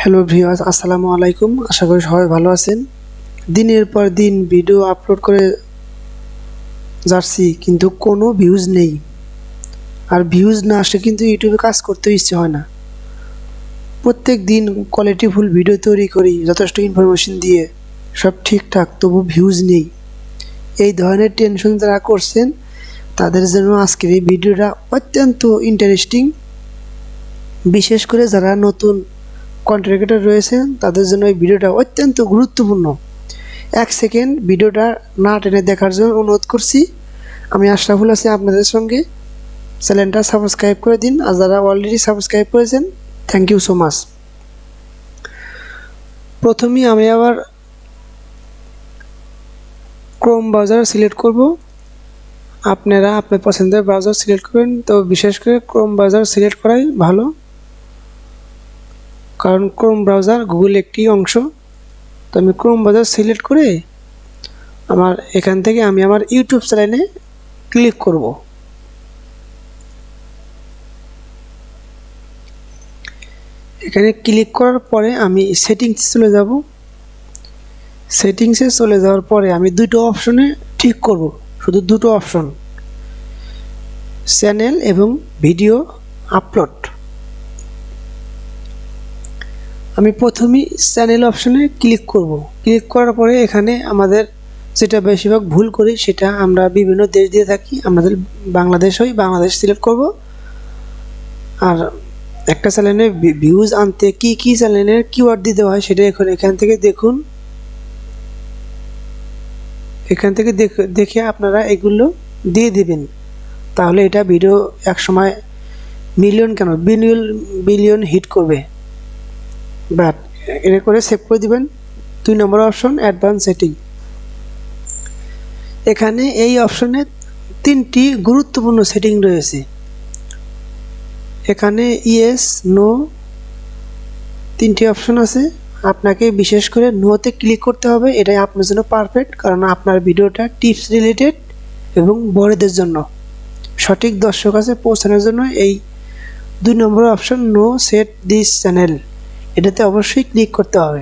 Hello viewers, আসসালামু আলাইকুম। আশা করি সবাই ভালো আছেন। দিনের পর দিন ভিডিও আপলোড করে যাচ্ছি, কিন্তু কোনো ভিউজ নেই। আর ভিউজ না আসলে কিন্তু ইউটিউবে কাজ করতে ইচ্ছে হয় না। প্রত্যেক দিন কোয়ালিটিফুল ভিডিও তৈরি করি, যথেষ্ট ইনফরমেশন দিয়ে সব ঠিকঠাক, তবু ভিউজ নেই। এই ধরনের টেনশন যারা করছেন তাদের জন্য আজকের এই ভিডিওটা অত্যন্ত ইন্টারেস্টিং। বিশেষ করে যারা নতুন কন্টেন্ট ক্রিয়েটর রয়েছেন তাদের জন্য এই ভিডিওটা অত্যন্ত গুরুত্বপূর্ণ। 1 সেকেন্ড ভিডিওটা না টেনে দেখার জন্য অনুরোধ করছি। আমি আশরাফুল আছি আপনাদের সঙ্গে। চ্যানেলটা সাবস্ক্রাইব করে দিন, আর যারা অলরেডি সাবস্ক্রাইব করেছেন থ্যাংক ইউ সো মাচ। প্রথমেই আমি আবার ক্রোম ব্রাউজার সিলেক্ট করব। আপনারা আপনার পছন্দের ব্রাউজার সিলেক্ট করবেন, তো বিশেষ করে ক্রোম ব্রাউজার সিলেক্ট করাই ভালো, কারণ ক্রোম ব্রাউজার গুগল একটি অংশ। তো আমি ক্রোম ব্রাউজার সিলেক্ট করে এখান থেকে আমি আমার ইউটিউব চ্যানেলে ক্লিক করব। এখানে ক্লিক করার পরে আমি সেটিংসে চলে যাব। সেটিংসে চলে যাওয়ার পরে আমি দুটো অপশনে ঠিক করব, শুধু দুটো অপশন, চ্যানেল এবং ভিডিও আপলোড। আমি প্রথমেই চ্যানেল অপশনে ক্লিক করব। ক্লিক করার পরে এখানে আমাদের যেটা বেশিরভাগ ভুল করি, সেটা আমরা বিভিন্ন দেশ দিয়ে থাকি, আমাদের বাংলাদেশ বাংলাদেশ সিলেক্ট করব। আর একটা চ্যানেলে ভিউজ আনতে কি কি চ্যানেলের কিওয়ার্ড দিতে হয় সেটা এখান থেকে দেখুন। এখান থেকে দেখে আপনারা এগুলো দিয়ে দিবেন, তাহলে এটা ভিডিও এক সময় মিলিয়ন কেন বিলিয়ন হিট করবে। বাট এটা করে সেভ করে দিবেন। 2 নম্বর অপশন অ্যাডভান্স সেটিং। এখানে এই অপশনে 3টি গুরুত্বপূর্ণ সেটিং রয়েছে। এখানে ইয়েস, নো 3টি অপশন আছে। আপনাকে বিশেষ করে নোতে ক্লিক করতে হবে, এটাই আপনার জন্য পারফেক্ট, কারণ আপনার ভিডিওটা টিপস রিলেটেড এবং বড়দের জন্য সঠিক দর্শক কাছে পৌঁছানোর জন্য এই 2 নম্বর option no set this channel, এটাতে অবশ্যই ক্লিক করতে হবে।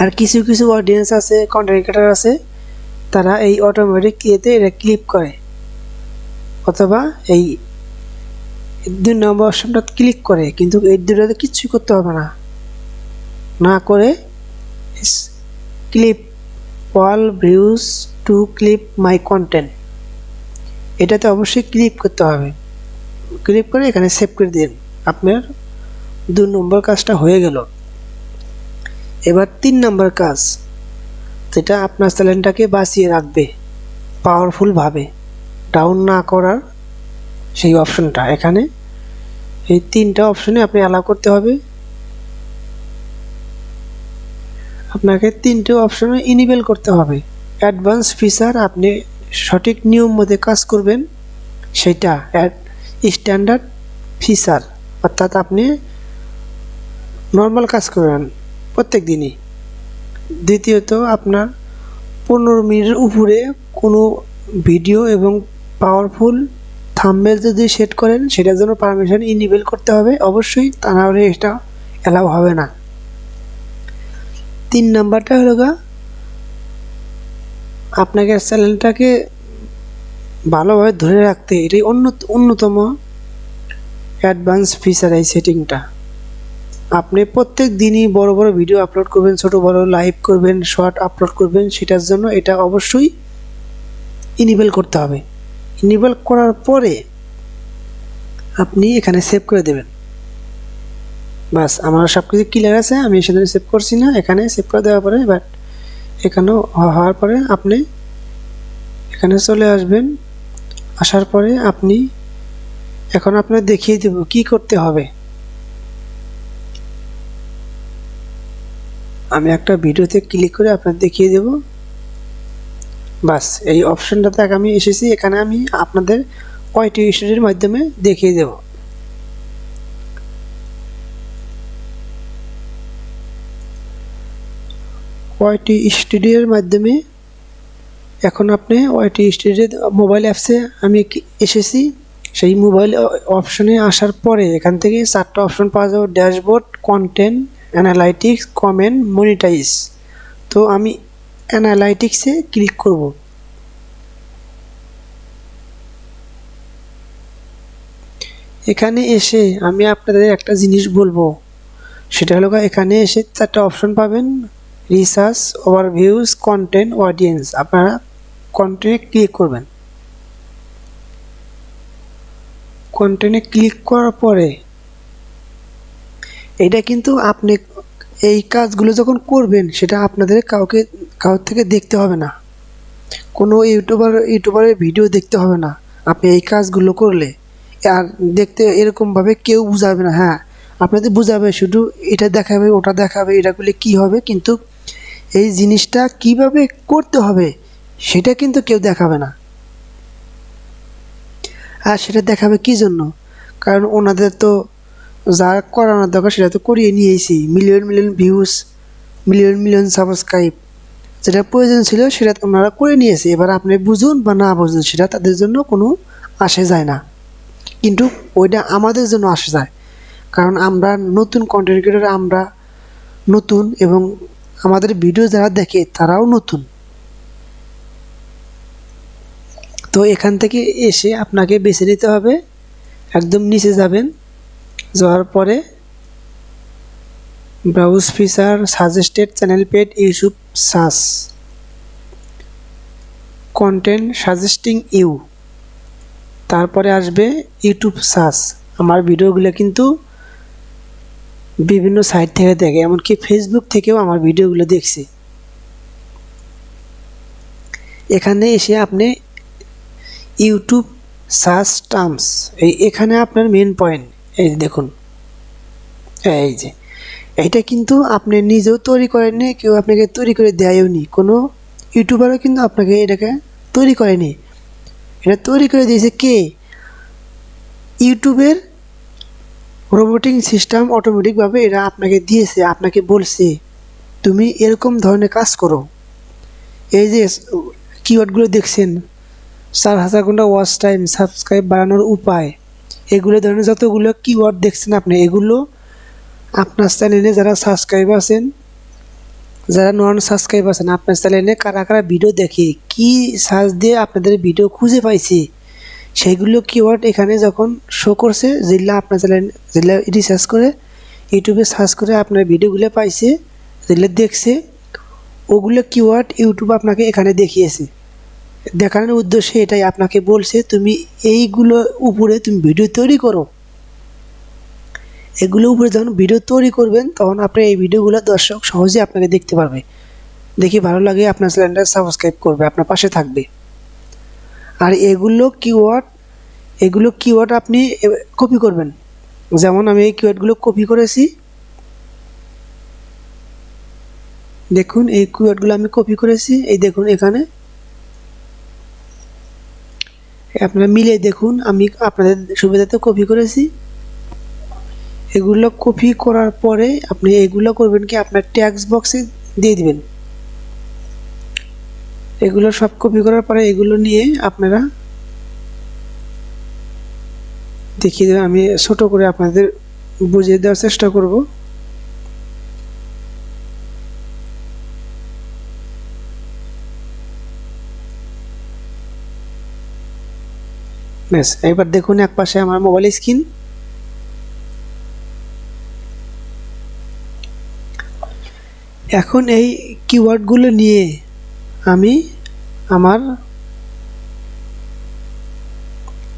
আর কিছু কিছু অডিয়েন্স আছে, কন্টেন্ট ক্রিয়েটর আছে, তারা এই অটোমেটিক ইয়েতে এটা ক্লিক করে, অথবা এই 2 নম্বর অপশনটা ক্লিক করে, কিন্তু এই দুটোতে কিচ্ছুই করতে হবে না। না করে clip all views to clip my content, এটাতে অবশ্যই ক্লিক করতে হবে। ক্লিক করে এখানে সেভ করে দিন, আপনার 2 নম্বর কাজটা হয়ে গেল। এবার 3 নম্বর কাজ, যেটা আপনার চ্যানেলটাকে বাঁচিয়ে রাখবে পাওয়ারফুলভাবে, ডাউন না করার সেই অপশনটা। এখানে এই 3টা অপশনে আপনি অ্যালাউ করতে হবে। আপনাকে 3টে অপশনে ইনেবল করতে হবে। অ্যাডভান্স ফিচার আপনি সঠিক নিয়ম মতে কাজ করবেন, সেটা স্ট্যান্ডার্ড ফিচার, অর্থাৎ আপনি নর্মাল কাজ করবেন প্রত্যেক দিনই। দ্বিতীয়ত, আপনার 15 মিনিটের উপরে কোনো ভিডিও এবং পাওয়ারফুল থাম্বনেল যদি সেট করেন, সেটার জন্য পারমিশন ইনেবল করতে হবে অবশ্যই, তা না হলে এটা অ্যালাউ হবে না। 3 নাম্বারটা হলো আপনাকে চ্যানেলটাকে ভালোভাবে ধরে রাখতে এটাই অন্যতম অ্যাডভান্স ফিচার। এই সেটিংটা আপনি প্রত্যেক দিনই বড় বড় ভিডিও আপলোড করবেন, ছোট বড় লাইভ করবেন, শর্ট আপলোড করবেন, সেটার জন্য এটা অবশ্যই ইনেবল করতে হবে। ইনেবল করার পরে আপনি এখানে সেভ করে দেবেন। বাস, আমার সব কিছু ক্লিয়ার আছে, আমি সেখানে সেভ করছি না। এখানে সেভ করে দেওয়ার পরে বাট এখানেও হওয়ার পরে আপনি এখানে চলে আসবেন। আসার পরে এখন আপনার দেখিয়ে দেব কি করতে হবে। আমি একটা ভিডিওতে ক্লিক করে আপনার দেখিয়ে দেব। বাস, এই অপশনটাতে আমি এসেছি। এখানে আমি আপনাদের ওয়াইটি স্টুডিওর মাধ্যমে দেখিয়ে দেব। ওয়াইটি স্টুডিওর মাধ্যমে এখন আপনি ওয়াইটি স্টুডিও মোবাইল অ্যাপসে আমি এসেছি। সেই মোবাইল অপশনে আসার পরে এখান থেকে 4টা অপশন পাওয়া যাবে: dashboard, content, analytics, comment, monetize. তো আমি অ্যানালাইটিক্সে ক্লিক করব। এখানে এসে আমি আপনাদের একটা জিনিস বলবো, সেটা হলো এখানে এসে 4টা অপশন পাবেন: রিসার্চ, ওভারভিউজ, কন্টেন্ট, অডিয়েন্স। আপনারা কন্টেন্টে ক্লিক করবেন। কন্টেন্টে ক্লিক করার পরে এটা কিন্তু আপনি এই কাজগুলো যখন করবেন সেটা আপনাদের কারোর থেকে দেখতে হবে না, কোনো ইউটিউবারের ভিডিও দেখতে হবে না। আপনি এই কাজগুলো করলে আর দেখতে এরকমভাবে কেউ বুঝাবে না। হ্যাঁ, আপনাদের বুঝাবে, শুধু এটা দেখাবে, ওটা দেখাবে, এটা করলে কী হবে, কিন্তু এই জিনিসটা কিভাবে করতে হবে সেটা কিন্তু কেউ দেখাবে না। আর সেটা দেখাবে কী জন্য? কারণ ওনাদের তো যা করানোর দরকার সেটা তো করিয়ে নিয়েছি। Million million views, million million subscribe, যেটা প্রয়োজন ছিল সেটা ওনারা করে নিয়েছে। এবার আপনি বুঝুন বা না বুঝুন সেটা তাদের জন্য কোনো আসে যায় না, কিন্তু ওইটা আমাদের জন্য আসে যায়। কারণ আমরা নতুন কন্টেন্ট ক্রিয়েটর, আমরা নতুন, এবং আমাদের ভিডিও যারা দেখে তারাও নতুন। তো এখান থেকে এসে আপনাকে বেছে নিতে হবে। একদম নিচে যাবেন, যাওয়ার পরে browse feature, suggested channel, paid, YouTube search, content suggesting you, তারপরে আসবে ইউটিউব সার্চ। আমার ভিডিওগুলো কিন্তু বিভিন্ন সাইট থেকে দেখে, এমনকি ফেসবুক থেকেও আমার ভিডিওগুলো দেখছি। এখানে এসে আপনি ইউটিউব সার্চ টার্মস, এখানে আপনার মেন পয়েন্ট। এই দেখুন, এই যে এইটা কিন্তু আপনি নিজেও তৈরি করেননি, কেউ আপনাকে তৈরি করে দেয়ও নি, কোনো ইউটিউবারও কিন্তু আপনাকে এটাকে তৈরি করেনি। এটা তৈরি করে দিয়েছে কে? ইউটিউবের রোবোটিং সিস্টেম অটোমেটিকভাবে এরা আপনাকে দিয়েছে, আপনাকে বলছে তুমি এরকম ধরনের কাজ করো। এই যে কিওয়ার্ডগুলো দেখছেন, 4,000 ঘন্টা ওয়াচ টাইম, সাবস্ক্রাইব বাড়ানোর উপায়, এগুলো ধরনের যতগুলো কিওয়ার্ড দেখছেন আপনি, এগুলো আপনার চ্যানেলে যারা সাবস্ক্রাইব আছেন, যারা নন সাবস্ক্রাইব আছেন, আপনার চ্যানেলে কারা কারা ভিডিও দেখে, কি সার্চ দিয়ে আপনাদের ভিডিও খুঁজে পাইছে, সেইগুলো কিওয়ার্ড এখানে যখন শো করছে, যেগুলো আপনার চ্যানেল, যেগুলো রিসার্চ করে ইউটিউবে সার্চ করে আপনার ভিডিওগুলো পাইছে, যেগুলো দেখছে, ওগুলো কিওয়ার্ড ইউটিউব আপনাকে এখানে দেখিয়েছে। দেখানোর উদ্দেশ্যে এটাই, আপনাকে বলছে তুমি এইগুলো উপরে তুমি ভিডিও তৈরি করো। এগুলো উপরে যখন ভিডিও তৈরি করবেন তখন আপনার এই ভিডিওগুলো দর্শক সহজে আপনাকে দেখতে পারবে, দেখি ভালো লাগে আপনার চ্যানেলটা সাবস্ক্রাইব করবে, আপনার পাশে থাকবে। আর এগুলো কিওয়ার্ড আপনি কপি করবেন। যেমন আমি এই কিওয়ার্ডগুলো কপি করেছি, দেখুন এই কিওয়ার্ডগুলো আমি কপি করেছি। এই দেখুন এখানে আপনারা মিলে দেখুন, আমি আপনাদের সুবিধাতে কপি করেছি। এগুলো কপি করার পরে আপনি এগুলো করবেন কি, আপনার ট্যাক্স বক্সে দিয়ে দিবেন। এগুলো সব কপি করার পরে এগুলো নিয়ে আপনারা দেখিয়ে দেবেন। আমি ছোট করে আপনাদের বুঝিয়ে দেওয়ার চেষ্টা করব। ব্যাস, এবার দেখুন এক পাশে আমার মোবাইল স্ক্রিন। এখন এই কিওয়ার্ডগুলো নিয়ে আমি আমার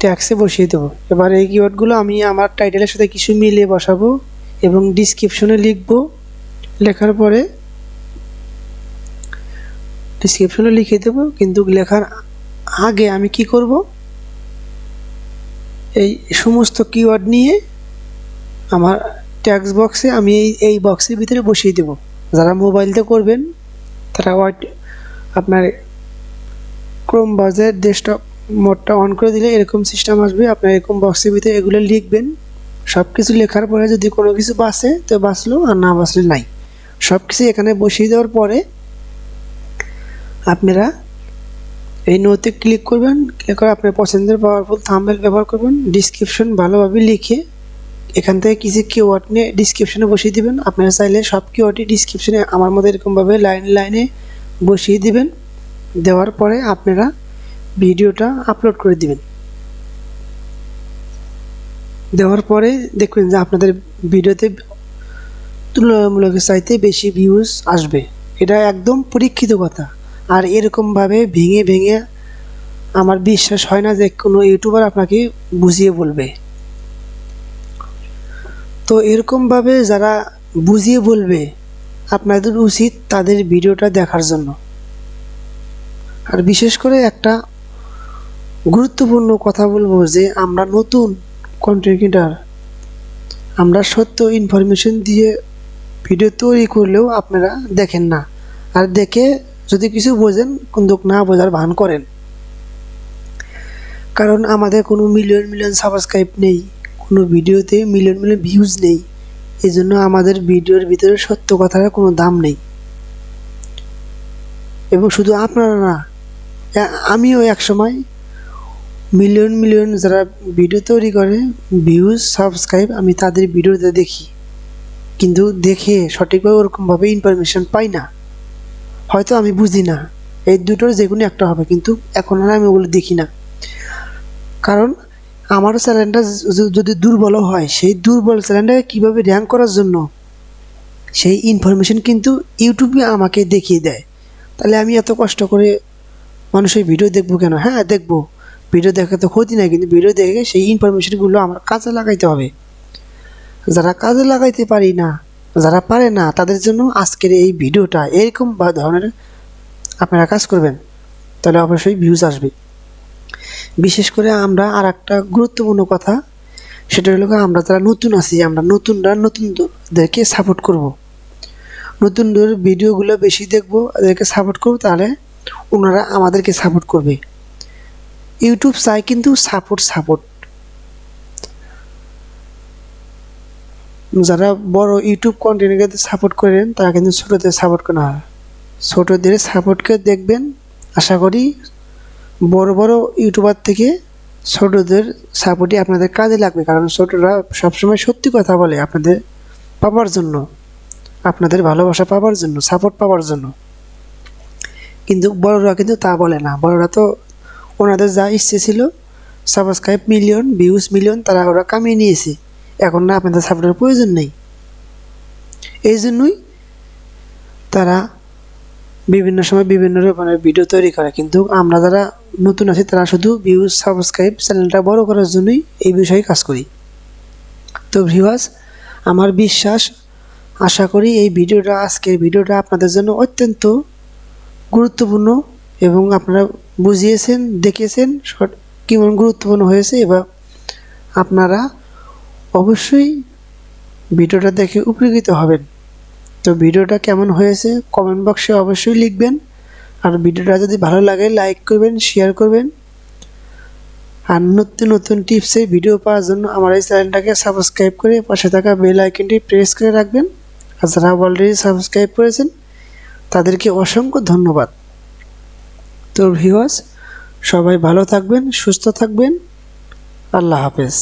ট্যাক্সে বসিয়ে দেবো। এবার এই কিওয়ার্ডগুলো আমি আমার টাইটেলের সাথে কিছু মিলিয়ে বসাবো এবং ডিসক্রিপশনে লিখব। লেখার পরে ডিসক্রিপশনে লিখে দেবো, কিন্তু লেখার আগে আমি কি করব, এই সমস্ত কিওয়ার্ড নিয়ে আমার ট্যাক্স বক্সে আমি এই বক্সের ভিতরে বসিয়ে দেব। যারা মোবাইলতে করবেন তারা আপনার ক্রোম ব্রাউজার ডেস্কটপ মোডটা অন করে দিলে এরকম সিস্টেম আসবে। আপনার এরকম বক্সের ভিতরে এগুলো লিখবেন। সব কিছু লেখার পরে যদি কোনো কিছু বাঁচে তো বাঁচলো, আর না বাঁচলে নাই। সব কিছু এখানে বসিয়ে দেওয়ার পরে আপনারা এই নোতে ক্লিক করবেন, ক্লিক করে আপনার পছন্দের পাওয়ারফুল থাম্বনেল ব্যবহার করবেন, ডিসক্রিপশন ভালোভাবে লিখে এখান থেকে কিছু কিওয়ার্ড নিয়ে ডিসক্রিপশনে বসিয়ে দিবেন। আপনারা চাইলে সব কিওয়ার্ডই ডিসক্রিপশনে আমার মতো এরকমভাবে লাইনে লাইনে বসিয়ে দিবেন। দেওয়ার পরে আপনারা ভিডিওটা আপলোড করে দিবেন। দেওয়ার পরে দেখবেন যে আপনাদের ভিডিওতে তুলনামূলক চাইতে বেশি ভিউজ আসবে। এটা একদম পরীক্ষিত কথা। আর এরকমভাবে ভেঙে ভেঙে আমার বিশ্বাস হয় না যে কোনো ইউটিউবার আপনাকে বুঝিয়ে বলবে। তো এরকমভাবে যারা বুঝিয়ে বলবে আপনাদের উচিত তাদের ভিডিওটা দেখার জন্য। আর বিশেষ করে একটা গুরুত্বপূর্ণ কথা বলবো যে আমরা নতুন কন্টেন্ট ক্রিয়েটর, আমরা সত্য ইনফরমেশন দিয়ে ভিডিও তৈরি করলেও আপনারা দেখেন না, আর দেখে যদি কিছু বোঝেন কিন্তু না বোঝার ভান করেন। কারণ আমাদের কোনো মিলিয়ন মিলিয়ন সাবস্ক্রাইব নেই, কোনো ভিডিওতে মিলিয়ন মিলিয়ন ভিউজ নেই, এই জন্য আমাদের ভিডিওর ভিতরে সত্য কথার কোনো দাম নেই। এবং শুধু আপনারা না, আমিও একসময় মিলিয়ন মিলিয়ন যারা ভিডিও তৈরি করে ভিউজ সাবস্ক্রাইব আমি তাদের ভিডিওতে দেখি, কিন্তু দেখে সঠিকভাবে ওরকমভাবে ইনফরমেশন পাই না, হয়তো আমি বুঝি না, এই দুটোর যে কোনো একটা হবে, কিন্তু এখন আর আমি ওগুলো দেখি না। কারণ আমার চ্যানেলটা যদি দুর্বল হয়, সেই দুর্বল চ্যানেলটাকে কীভাবে র্যাঙ্ক করার জন্য সেই ইনফরমেশন কিন্তু ইউটিউবে আমাকে দেখিয়ে দেয়। তাহলে আমি এত কষ্ট করে মানুষের ভিডিও দেখবো কেন? হ্যাঁ দেখবো, ভিডিও দেখা তো ক্ষতি নাই, কিন্তু ভিডিও দেখে সেই ইনফরমেশনগুলো আমার কাজে লাগাইতে হবে। যারা কাজে লাগাইতে পারি না, যারা পারে না, তাদের জন্য আজকের এই ভিডিওটা এরকম ধরনের আপনারা কাজ করবেন, তাহলে অবশ্যই ভিউজ আসবে। বিশেষ করে আমরা আর একটা গুরুত্বপূর্ণ কথা, সেটা হলো আমরা যারা নতুন আছি, আমরা নতুনদেরকে সাপোর্ট করব, নতুনদের ভিডিওগুলো বেশি দেখব, এদেরকে সাপোর্ট করব, তাহলে ওনারা আমাদেরকে সাপোর্ট করবে। ইউটিউব চাই কিন্তু সাপোর্ট। যারা বড় ইউটিউব কন্টেন্টকে সাপোর্ট করেন তারা কিন্তু ছোটদের সাপোর্ট করে না, ছোটদের সাপোর্টকে দেখবেন। আশা করি বড় বড় ইউটিউবার থেকে ছোটদের সাপোর্টই আপনাদের কাজে লাগবে, কারণ ছোটরা সবসময় সত্যি কথা বলে আপনাদের পাওয়ার জন্য, আপনাদের ভালোবাসা পাওয়ার জন্য, সাপোর্ট পাওয়ার জন্য। কিন্তু বড়রা কিন্তু তা বলে না। বড়রা তো ওনাদের যা ইচ্ছে ছিল, সাবস্ক্রাইব মিলিয়ন, ভিউজ মিলিয়ন, তারা ওরা কামিয়ে নিয়েছে, এখন না আপনাদের সাপোর্টের প্রয়োজন নেই। এই জন্যই তারা বিভিন্ন সময় বিভিন্ন রকমের ভিডিও তৈরি করে, কিন্তু আমরা যারা নতুন আছি তারা শুধু ভিউজ সাবস্ক্রাইব চ্যানেলটা বড় করার জন্যই এই বিষয়ে কাজ করি। তো ভিউয়ার্স, আমার বিশ্বাস, আশা করি এই ভিডিওটা, আজকের ভিডিওটা আপনাদের জন্য অত্যন্ত গুরুত্বপূর্ণ এবং আপনারা বুঝিয়েছেন, দেখেছেন কেমন গুরুত্বপূর্ণ হয়েছে, এবং আপনারা অবশ্যই ভিডিওটা দেখে উপকৃত হবেন। তো ভিডিওটা কেমন হয়েছে কমেন্ট বক্সে অবশ্যই লিখবেন। আর ভিডিওটা যদি ভালো লাগে লাইক করবেন, শেয়ার করবেন। আর নতুন নতুন টিপসের ভিডিও পাওয়ার জন্য আমার এই চ্যানেলটাকে সাবস্ক্রাইব করে পাশে থাকা বেল আইকনটি প্রেস করে রাখবেন। আর যারা অলরেডি সাবস্ক্রাইব করেছেন তাদেরকে অসংখ্য ধন্যবাদ। তো ভিউয়ার্স, সবাই ভালো থাকবেন, সুস্থ থাকবেন। আল্লাহ হাফেজ।